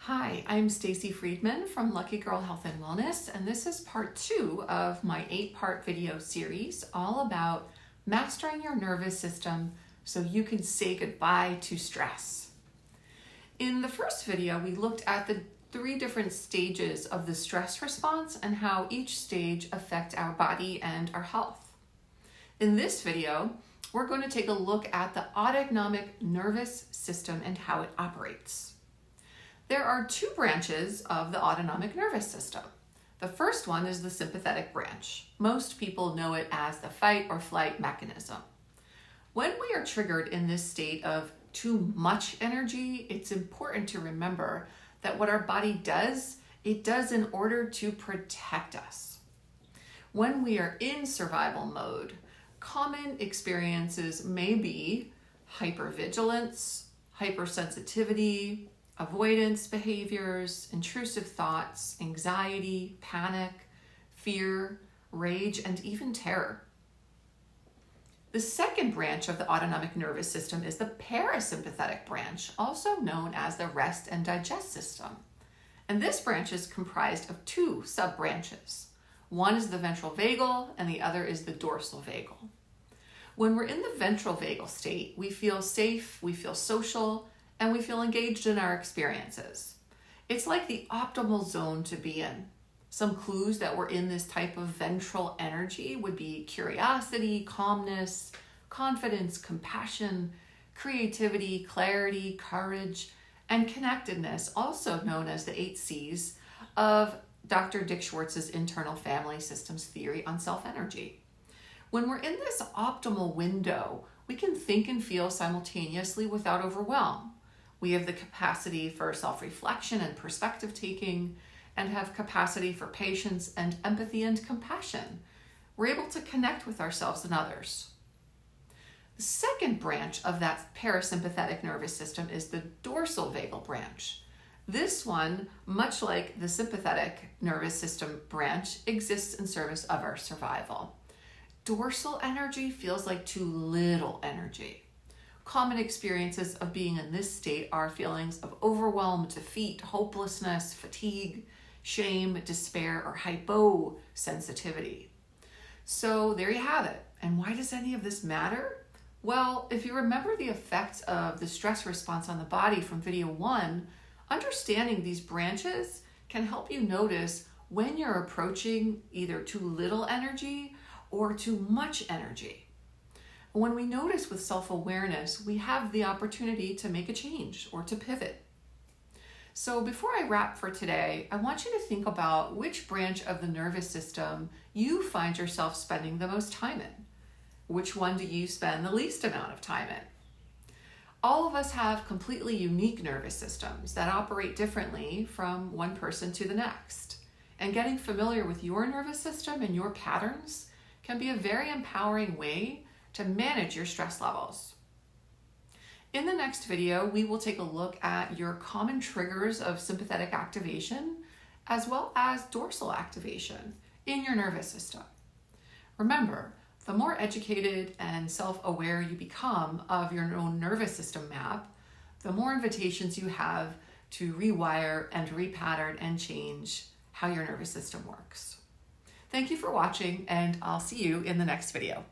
Hi, I'm Stacy Friedman from Lucky Girl Health and Wellness, and this is part 2 of my 8-part video series all about mastering your nervous system so you can say goodbye to stress. In the first video, we looked at the 3 different stages of the stress response and how each stage affects our body and our health. In this video, we're going to take a look at the autonomic nervous system and how it operates. There are 2 branches of the autonomic nervous system. The first one is the sympathetic branch. Most people know it as the fight or flight mechanism. When we are triggered in this state of too much energy, it's important to remember that what our body does, it does in order to protect us. When we are in survival mode, common experiences may be hypervigilance, hypersensitivity, avoidance behaviors, intrusive thoughts, anxiety, panic, fear, rage, and even terror. The second branch of the autonomic nervous system is the parasympathetic branch, also known as the rest and digest system. And this branch is comprised of 2 sub-branches. One is the ventral vagal and the other is the dorsal vagal. When we're in the ventral vagal state, we feel safe, we feel social, and we feel engaged in our experiences. It's like the optimal zone to be in. Some clues that we're in this type of ventral energy would be curiosity, calmness, confidence, compassion, creativity, clarity, courage, and connectedness, also known as the 8 C's of Dr. Dick Schwartz's internal family systems theory on self-energy. When we're in this optimal window, we can think and feel simultaneously without overwhelm. We have the capacity for self-reflection and perspective taking, and have capacity for patience and empathy and compassion. We're able to connect with ourselves and others. The second branch of that parasympathetic nervous system is the dorsal vagal branch. This one, much like the sympathetic nervous system branch, exists in service of our survival. Dorsal energy feels like too little energy. Common experiences of being in this state are feelings of overwhelm, defeat, hopelessness, fatigue, shame, despair, or hyposensitivity. So there you have it. And why does any of this matter? Well, if you remember the effects of the stress response on the body from video 1, understanding these branches can help you notice when you're approaching either too little energy or too much energy. When we notice with self-awareness, we have the opportunity to make a change or to pivot. So before I wrap for today, I want you to think about which branch of the nervous system you find yourself spending the most time in. Which one do you spend the least amount of time in? All of us have completely unique nervous systems that operate differently from one person to the next. And getting familiar with your nervous system and your patterns can be a very empowering way to manage your stress levels. In the next video, we will take a look at your common triggers of sympathetic activation as well as dorsal activation in your nervous system. Remember, the more educated and self-aware you become of your own nervous system map, the more invitations you have to rewire and repattern and change how your nervous system works. Thank you for watching, and I'll see you in the next video.